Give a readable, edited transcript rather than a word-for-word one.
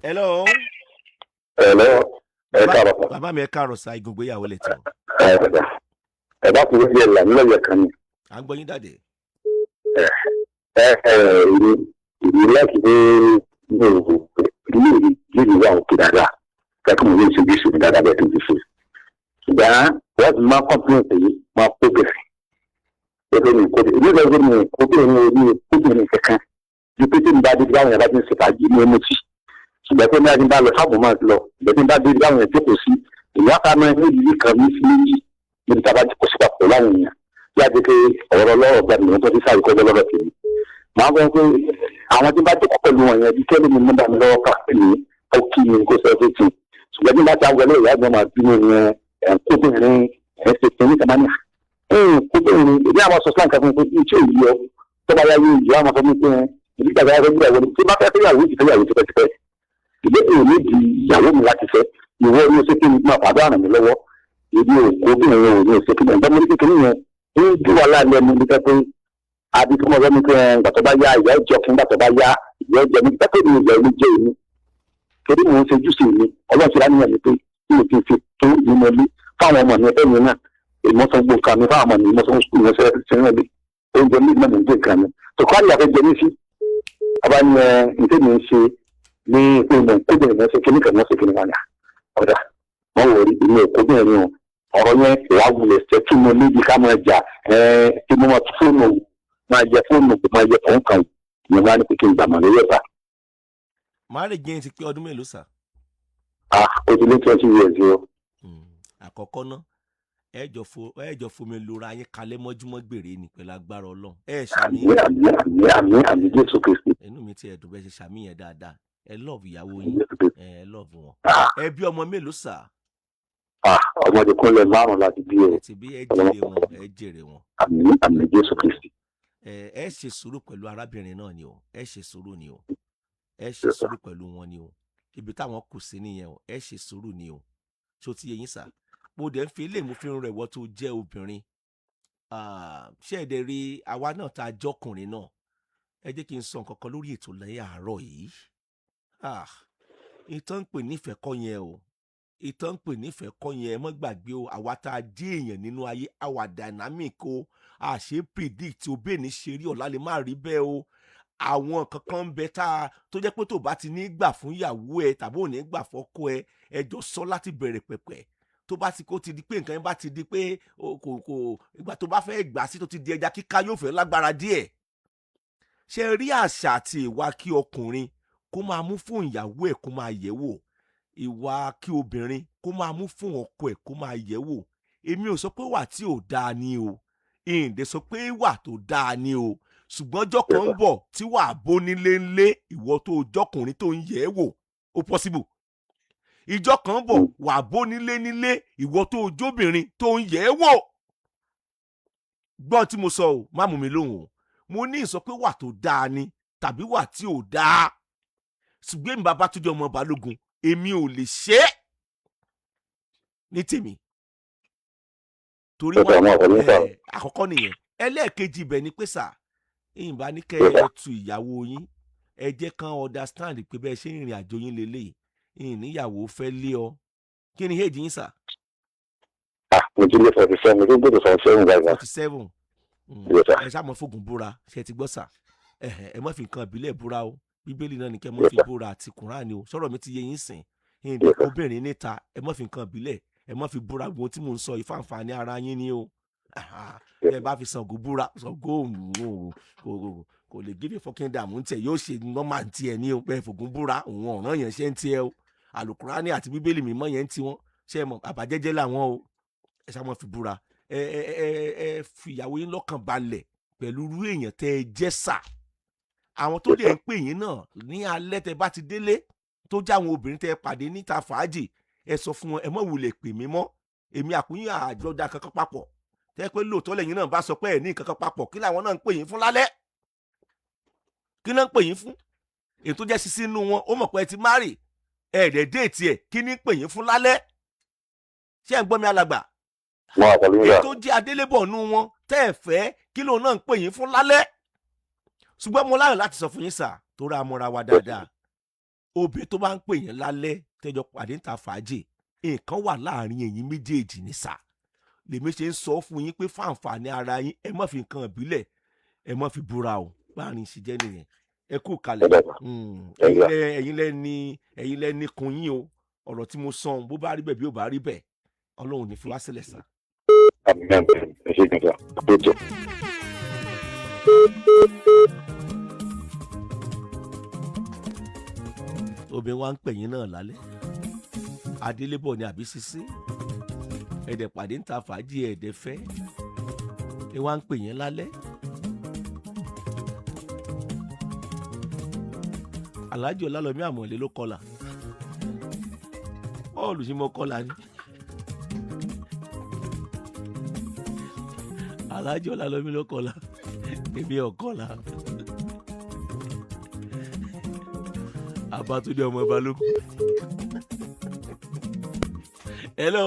hello. Hello. Ẹ káàárọ̀. Bàbá mi ẹ káàárọ̀ sá igun gbéyàwó lẹ́tọ̀. Ẹ bá kúrò díẹ̀ là nílẹ̀ yẹ kan ni. À ń gbọ́ yín dàdé. Ìlú láti ní ìlú wa òkè dáadáa. Kẹ́kọ̀ọ́ mi ní ìṣojú ìṣòro dáadáa bẹ́ẹ̀ tó ti ṣe. Ṣùgbọ́n wọ́n ti máa kọ́ńpìlẹ̀tì yìí máa kó bẹ̀rẹ̀. Ẹgbẹ́ mi kó bẹ̀rẹ̀. Ìlú ẹgbẹ́ mi kó bẹ̀rẹ̀ ní orí kó bẹ̀rẹ̀ kankan. Ju pété mi bá dé báwọn yàrá ti ń ṣe fàájì ní ẹnu tì. Ṣùgbọ́n pé ní bá lọ fáwọn máa lọ. Ìgbẹ́ tí bá dé báwọn yàrá jókòó sí. Ìyá ká máa ní ìlú kan ní sí méjì. Níbi tá a bá ti kó sí papọ̀ láwọn èèyàn. Yáde pé ọ̀rọ̀ lọ́rọ̀ gbàdúrà ní tó ti sáré kọjá lọ́rọ̀ tèmi. Màá gbọ́ pé àwọn tí bá jókòó pẹ̀lú wọn yẹn bí kẹ́lẹ́ mi mú bá mi lọ́wọ́ kà ní ọkì mi kó sọ fún ti. Ṣùgbọ́n bí bá ti àwọn ẹlẹ́yà àgbọ̀n máa bínú yẹn kóbìnrin ẹ̀ṣẹ̀ ní kàmánì. Kóbìnrin ìdí àwọn sọ sílá nǹkan fún mi pé iṣẹ́ ìlú ọ tó bá yá yóò yọ àwọn sọ fún mi pé ìdí ìgbà yàrá gbé àwọn tí bá fẹ́ fẹ́yàwó ìfẹ́yàwó tipẹ́tipẹ́. Ìdí èyí ní di ìyàwó mi láti fẹ́ ìwọ ní oṣù kí ni máa fàdó àrùn mi lọ́wọ́. Ìdí òkóbìnrin yẹn ò ní oṣù kí ni ẹ̀gbọ́n mi kékeré yẹn ń dí wàhálà lẹ́nu nípa pé àbí tí mo rẹ́ mi pé gbàtọ́ bá yá ìyá ìjọ fún gbàtọ́ bá yá ìyá ìjọ mi pẹ́pẹ́ mi ìyá ìlú jẹ́ èmi torí mò ń ṣe jùsì mi ọlọ́run ti láníyàn mi pé kí mo ti fi tó nínú ilé fáwọn ọmọ mi ẹgbẹ́ mi náà èmi sọ gbogbo nǹkan mi fáwọn ọmọ mi mo sọ sùkúl mi ṣe ṣe ń rẹ̀ oúnjẹ mi náà mo ń gbé nǹkan mi tó kọ́ àyàfẹ́ jẹ mí sí ọba ní nǹkan mi ń ṣe ní pé mo kó bẹ̀rẹ̀ mọ́ ṣe kíní kan mọ́ ṣe kíní kan ọ̀dà wọ́n wọ̀ rí ìlú èkó bẹ̀rẹ̀ ọ̀rọ̀ yẹn ìwà wulẹ̀ ṣẹ́ kí mo níbi ká máa jà kí mo máa tún fóònù máa jẹ fóònù máa jẹ fóònù kan ìyẹn máa ní kékeré ìgbà màlúù yẹn ta. Máa lè jẹ́ ti pé ọdún mélòó sà. Ó ti lé 20 years o. Àkọ́kọ́ ná ẹ̀jọ̀ fomi lora yín kalẹ̀ mọ́júmọ́ gbèrè ní pẹ̀lú agbára Ọlọ́run. Ẹ ṣàmì. Àmì Jésù Kristi. Inú mi ti ẹ̀dùn bẹ́ẹ̀ ṣe ṣàmì yẹn dáadáa. Ẹ lọ́ọ̀bù ìyàwó yín. Ẹ lọ́ọ̀bù wọn. Ẹ bí ọmọ mélòó sà. Ọmọdé kúnlẹ̀ 5 láti bí ẹ. Ẹ ti bí ẹ jèrè wọn. Àmì Jésù Kristi. Ẹ ṣe sùúrù pẹ̀lú arábìnrin náà ni o. Ẹ ṣe sùúrù ni o. Ẹ ṣe sùúrù pẹ̀lú wọn ni o. Ibi táwọn kù sí nìyẹn o. Ẹ ṣe sùúrù ni o. Ṣó ti yé yín sà. Mo dẹ̀ ń fi ilé mo fi ń rẹ̀ wọ́n tó jẹ́ obìnrin. Ṣé ẹ̀dẹ̀ rí àwa náà tá a jọkùnrin náà. Ẹ jẹ́ kí n sọ nǹkan kan lórí ètò lẹ́yìn àárọ̀ yìí. Ìtàn ń pè nífẹ̀ẹ́ kọ́ yẹn o. Ìtàn ń pè nífẹ̀ẹ́ kọ́ yẹn ẹ mọ́ gbàgbé o. Àwa tá a dé èèyàn nínú ayé àwa dynamic o. Àṣé predict o bẹ́ẹ̀ ni ṣe rí ọ̀la lè má rí bẹ́ẹ̀ o. Àwọn kankan ń bẹ tó jẹ́ pé tó bá ti ní gbà fún ìyàwó ẹ tàbí ò ní gbà fọ́kọ ẹ ẹjọ́ sọ láti bẹ̀rẹ̀ pẹ̀pẹ̀ tó bá ti kó ti di pé nǹkan yẹn bá ti di pé kò ìgbà tó bá fẹ́ gbà sí tó ti di ẹja kíká yóò fẹ́ lágbára díẹ̀. Ṣé rí àṣà àti ìwà kí ọkùnrin kó máa mú fún ìyàwó ẹ̀ kó máa yẹ̀ wò, ìwà kí obìnrin kó máa mú fún ọkọ ẹ̀ kó máa yẹ̀ wò. Èmi ò sọ pé wà tí ò dáa ni o, ìǹdè sọ pé wà tó dáa ni o, ṣùgbọ́n ọjọ́ kan ń bọ̀ tí wàá bó nílé ńlé ìwọ tó jọkùnrin tó ń yẹ̀ wò ó possible. Ìjọ kan ń bọ̀ wàá bó nílé ìwọ tó jóbìnrin tó ń yẹ̀ wò. Gbọ́n tí mo sọ o, má mú mi lóhùn o. Mo ní ìsọ pé wà tó dáa ni tàbí wà tí ò dáa. Ṣùgbọ́n èmi bàbá tó jẹ́ ọmọ Balógun, èmi ò lè ṣe é ní tèmi. Torí wọn àkọ́kọ́ nìyẹn. Ẹlẹ́ẹ̀kejì ibẹ̀ ni pé sà, ìyìnbá ní kẹ́ ẹ tu ìyàwó yín, ẹ jẹ́ kán understand pé bẹ́ẹ̀ ṣe ìrìn àjò yín lélẹ̀ ìyìn níyàwó fẹ́ lé ọ. Kí ni age yín sà? Mo ti lé 47, mo ti gbọ́dọ̀ 47 gbàgbà. 47. Ẹ ṣáà mọ fògùn búra, ṣe ti gbọ́ sà. Ẹ mọ́ fi nǹkan ìbílẹ̀ búra o. Bíbélì náà ni kẹ́ mọ́ fi búra àti Kùránì o. Sọ̀rọ̀ mi ti yé yín sìn. Ìyìnbí obìnrin níta, ẹ mọ́ fi nǹkan ìbílẹ̀, ẹ mọ́ fi búra gbogbo tí mò ń sọ ìfàǹfààní ara yín ni o. Ẹ bá fi Ṣàngó búra, Ṣàngó kò lè give a fucking damn ń tẹ yóò ṣe normal ń tiẹ̀ ní o pé fògùn búra òun ọ̀ràn yẹn ṣe ń tiẹ̀ o. Àlùkùránì àti Bíbélì mímọ́ yẹn ń ti wọ́n ṣe mọ̀ àbájẹ́jẹ́ làwọn o. Ẹ ṣá mọ́ fi búra. Ẹ fi ìyàwó yín lọ́kàn balẹ̀ pẹ̀lú irú èèyàn tẹ́ ẹ jẹ́ sà. Àwọn tó dẹ̀ ń pè yín náà ní alẹ́ tẹ́ bá ti délé tó jẹ́ àwọn obìnrin tẹ́ pàdé níta fàájì ẹ sọ fún wọn ẹ mọ̀ wulẹ̀ pè mí mọ́ èmi àkúnyìn àjọdá kankan papọ̀ tẹ́ pé lóòótọ́ lẹ́yìn náà bá sọ pé ẹ̀ ní kankan papọ̀ kí làwọn náà ń pè yín fún lálẹ́ kí náà ń pè yín fún ètò jẹ́ sísí inú wọn ó mọ̀ pé ẹ ti márì ẹ̀ẹ́dẹ̀ déètì ẹ̀ kí ní pè yín fún lálẹ́ ṣé ẹ̀ ń gbọ́ mi alàgbà ètò jẹ́ adélébọ̀ nú wọn tẹ́ ẹ̀ fẹ́ kí lóun náà ń pè yín fún lálẹ́ ṣùgbọ́n mo láyọ̀ láti sọ fún yín sà tó ra mọ́ra wa dáadáa obìnrin tó bá ń pè yẹn lálẹ́ tẹ́jọ pàdé níta fàájì nǹkan wà láàrin ẹ̀yin méjèèjì ní sà lèmi ṣe ń sọ fún yín pé fáǹfààní ara yín ẹ má fi nǹkan ìbílẹ̀ ẹ má fi búra o báàrin ṣe jẹ́ nìyẹn ẹ kú kalẹ̀ ẹ̀yin lẹ́ni kun yín o ọ̀rọ̀ tí mo sọ bó bá rí bẹ́ẹ̀ bí ó bá rí bẹ́ẹ̀ Ọlọ́run ní fi wá sílẹ̀ sà. obìnrin wa ń pè yín náà lálẹ́ adélébọ̀ ni àbí Sisi ẹ̀dẹ̀ pàdé níta fàájì ẹ̀dẹ̀ fẹ́ ẹ wá ń pè yín lálẹ́ Alhaji Ọlálọ́mí Àmọ̀lé ló kọlà bọ́ọ̀lù sí mo kọlà ni Alhaji Ọlálọ́mí ló kọlà èmi ò kọlà Àbátúndé ọmọ Balógun. Hello.